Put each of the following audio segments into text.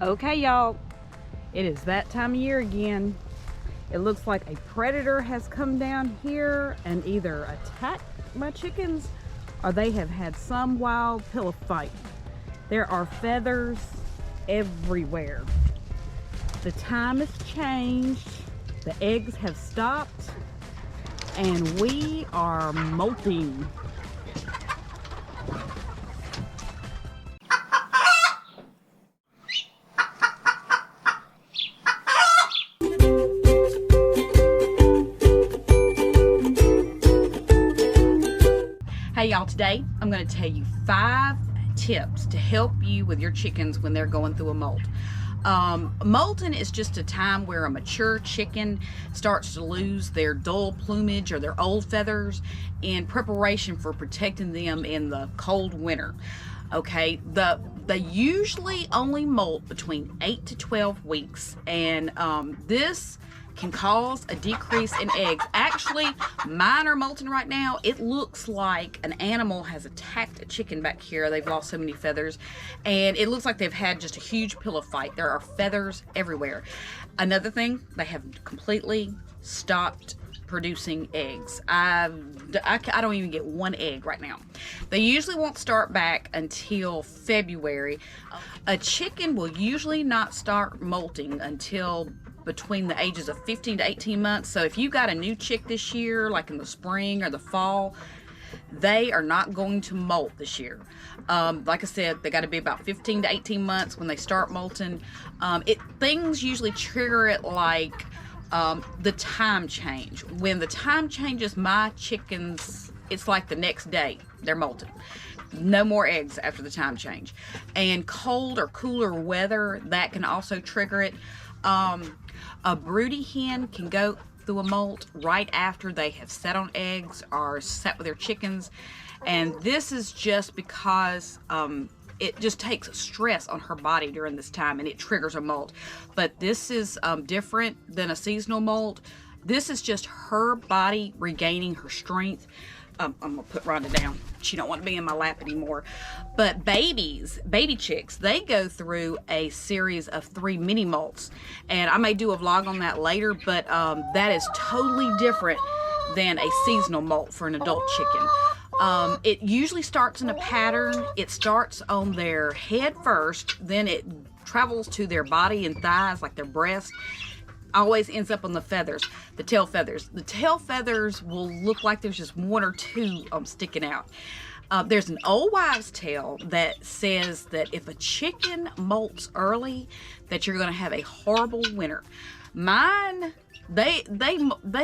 Okay, y'all, it is that time of year again. It looks like a predator has come down here and either attacked my chickens or they have had some wild pillow fight. There are feathers everywhere. The time has changed, the eggs have stopped, and we are molting. Hey y'all, today I'm going to tell you 5 tips to help you with your chickens when they're going through a molt. Molting is just a time where a mature chicken starts to lose their dull plumage or their old feathers in preparation for protecting them in the cold winter. Okay, they usually only molt between 8 to 12 weeks, and this can cause a decrease in eggs. Actually, mine are molting right now. It looks like an animal has attacked a chicken back here. They've lost so many feathers, and it looks like they've had just a huge pillow fight. There are feathers everywhere. Another thing, they have completely stopped producing eggs. I don't even get 1 egg right now. They usually won't start back until February. A chicken will usually not start molting until between the ages of 15 to 18 months. So if you got a new chick this year, like in the spring or the fall, they are not going to molt this year. Like I said, they got to be about 15 to 18 months when they start molting. Things usually trigger it like the time change. When the time changes, my chickens, it's like the next day they're molting. No more eggs after the time change. And cold or cooler weather, that can also trigger it. A broody hen can go through a molt right after they have set on eggs or set with their chickens, and this is just because it just takes stress on her body during this time and it triggers a molt. But this is different than a seasonal molt. This is just her body regaining her strength. I'm gonna put Rhonda down. She don't want to be in my lap anymore. But baby chicks, they go through a series of 3 mini molts, and I may do a vlog on that later, but that is totally different than a seasonal molt for an adult chicken. It usually starts in a pattern. It starts on their head first, then it travels to their body and thighs, like their breast. Always ends up on the feathers, the tail feathers. The tail feathers will look like there's just 1 or 2 sticking out. There's an old wives' tale that says that if a chicken molts early, that you're going to have a horrible winter. Mine, they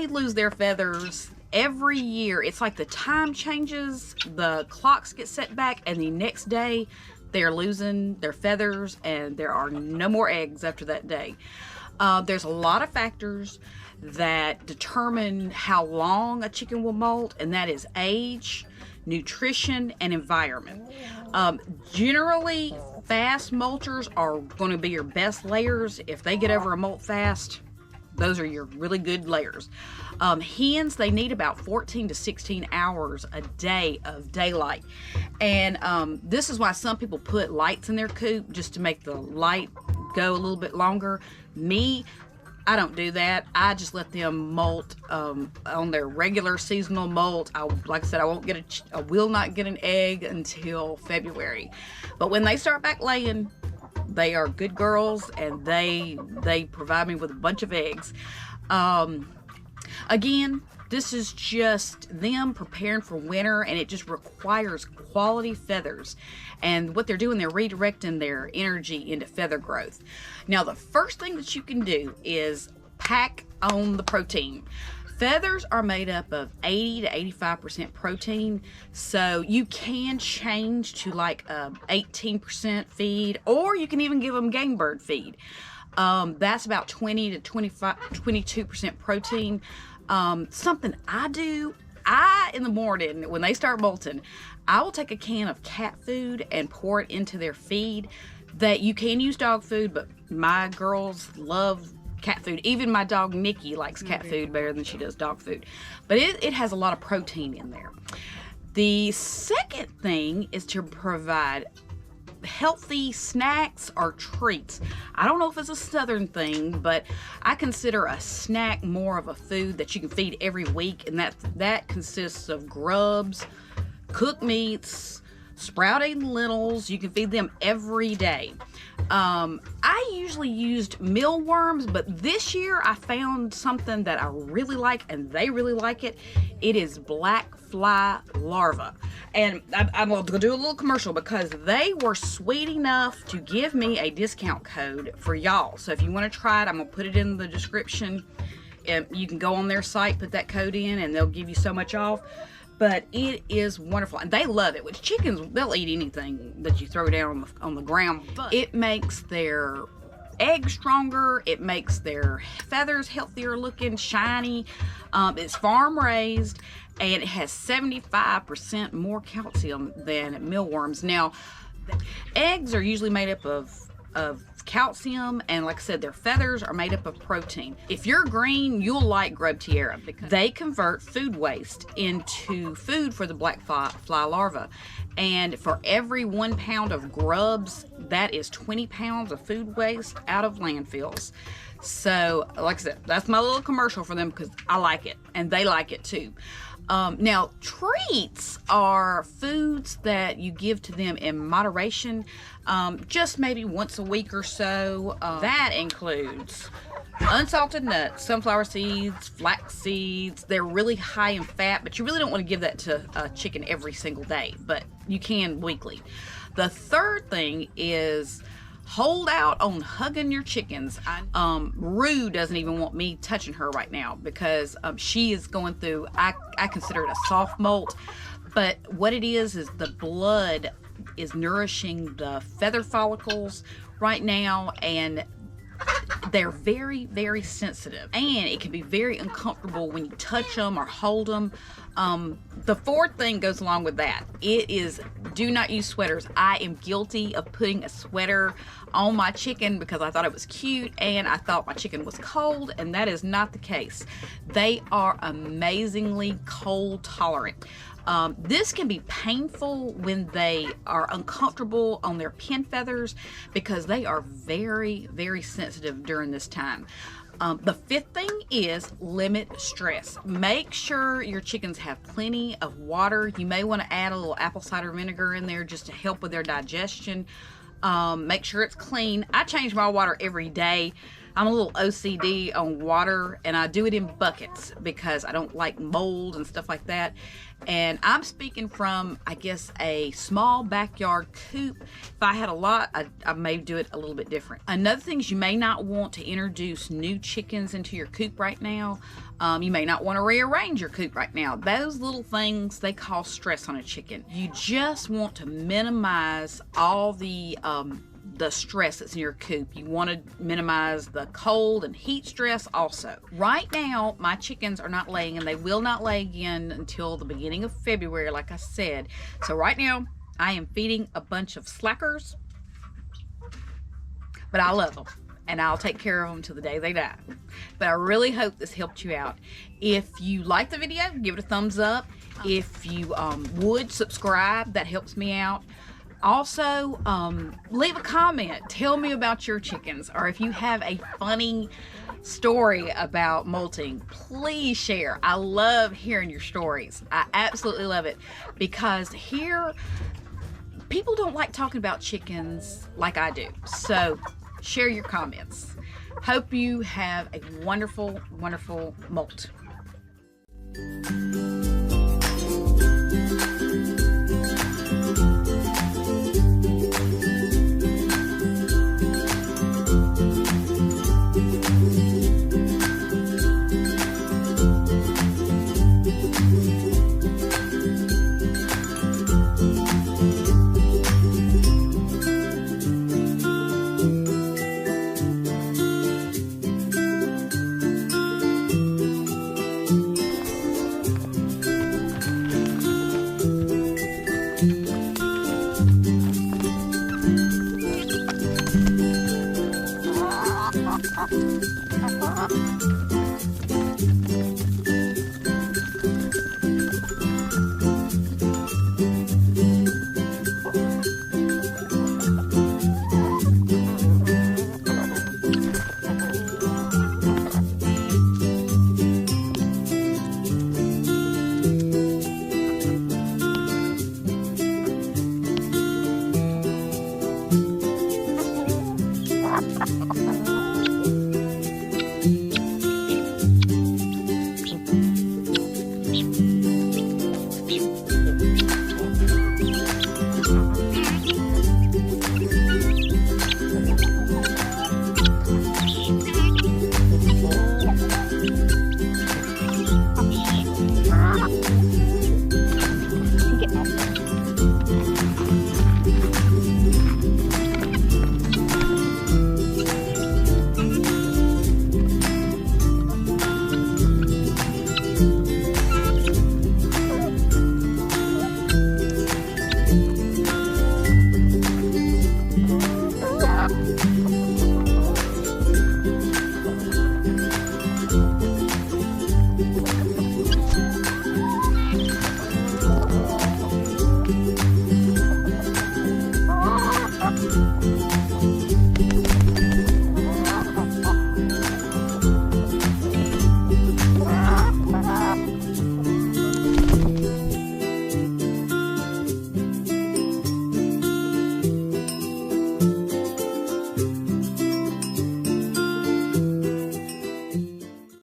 lose their feathers every year. It's like the time changes, the clocks get set back, and the next day they're losing their feathers, and there are no more eggs after that day. There's a lot of factors that determine how long a chicken will molt, and that is age, nutrition, and environment. Generally, fast molters are going to be your best layers. If they get over a molt fast, those are your really good layers. Hens, they need about 14 to 16 hours a day of daylight. And this is why some people put lights in their coop just to make the light go a little bit longer. Me, I don't do that. I just let them molt on their regular seasonal molt. Like I said, I will not get an egg until February. But when they start back laying, they are good girls, and they provide me with a bunch of eggs. Again, this is just them preparing for winter, and it just requires quality feathers. And what they're doing, they're redirecting their energy into feather growth. Now, the first thing that you can do is pack on the protein. Feathers are made up of 80 to 85% protein, so you can change to like a 18% feed, or you can even give them game bird feed. That's about 20 to 22% protein. Something I do, in the morning when they start molting, I will take a can of cat food and pour it into their feed. That you can use dog food, but my girls love cat food. Even my dog Nikki likes cat food better than she does dog food. But it has a lot of protein in there. The second thing is to provide healthy snacks or treats. I don't know if it's a southern thing, but I consider a snack more of a food that you can feed every week, and that consists of grubs, cooked meats, sprouted lentils. You can feed them every day. I usually used mealworms, but this year I found something that I really like, and they really like it. It is black fly larvae. And I'm going to do a little commercial because they were sweet enough to give me a discount code for y'all. So if you want to try it, I'm going to put it in the description. You can go on their site, put that code in, and they'll give you so much off. But it is wonderful, and they love it. With chickens, they'll eat anything that you throw down on the ground. But it makes their eggs stronger. It makes their feathers healthier looking, shiny. It's farm raised, and it has 75% more calcium than mealworms. Now, eggs are usually made up of calcium, and like I said, their feathers are made up of protein. If you're green, you'll like Grub Terra because they convert food waste into food for the black fly larvae. And for every 1 pound of grubs, that is 20 pounds of food waste out of landfills. So like I said, that's my little commercial for them because I like it and they like it too. Now, treats are foods that you give to them in moderation, just maybe once a week or so. That includes unsalted nuts, sunflower seeds, flax seeds. They're really high in fat, but you really don't want to give that to a chicken every single day, but you can weekly. The third thing is hold out on hugging your chickens. Rue doesn't even want me touching her right now because she is going through, I consider it a soft molt, but what it is the blood is nourishing the feather follicles right now, and they're very, very sensitive, and it can be very uncomfortable when you touch them or hold them. The fourth thing goes along with that. It is do not use sweaters. I am guilty of putting a sweater on my chicken because I thought it was cute and I thought my chicken was cold, and that is not the case. They are amazingly cold tolerant. This can be painful when they are uncomfortable on their pin feathers because they are very, very sensitive during this time. The fifth thing is limit stress. Make sure your chickens have plenty of water. You may want to add a little apple cider vinegar in there just to help with their digestion. Make sure it's clean. I change my water every day. I'm a little OCD on water, and I do it in buckets because I don't like mold and stuff like that. And I'm speaking from, I guess, a small backyard coop. If I had a lot, I may do it a little bit different. Another thing is you may not want to introduce new chickens into your coop right now. You may not want to rearrange your coop right now. Those little things, they cause stress on a chicken. You just want to minimize all the stress that's in your coop. You want to minimize the cold and heat stress also. Right now, my chickens are not laying, and they will not lay again until the beginning of February, like I said. So right now, I am feeding a bunch of slackers, but I love them, and I'll take care of them till the day they die. But I really hope this helped you out. If you like the video, give it a thumbs up. If you would subscribe, that helps me out. Also, leave a comment. Tell me about your chickens, or if you have a funny story about molting, please share. I love hearing your stories. I absolutely love it because here, people don't like talking about chickens like I do. So share your comments. Hope you have a wonderful, wonderful molt.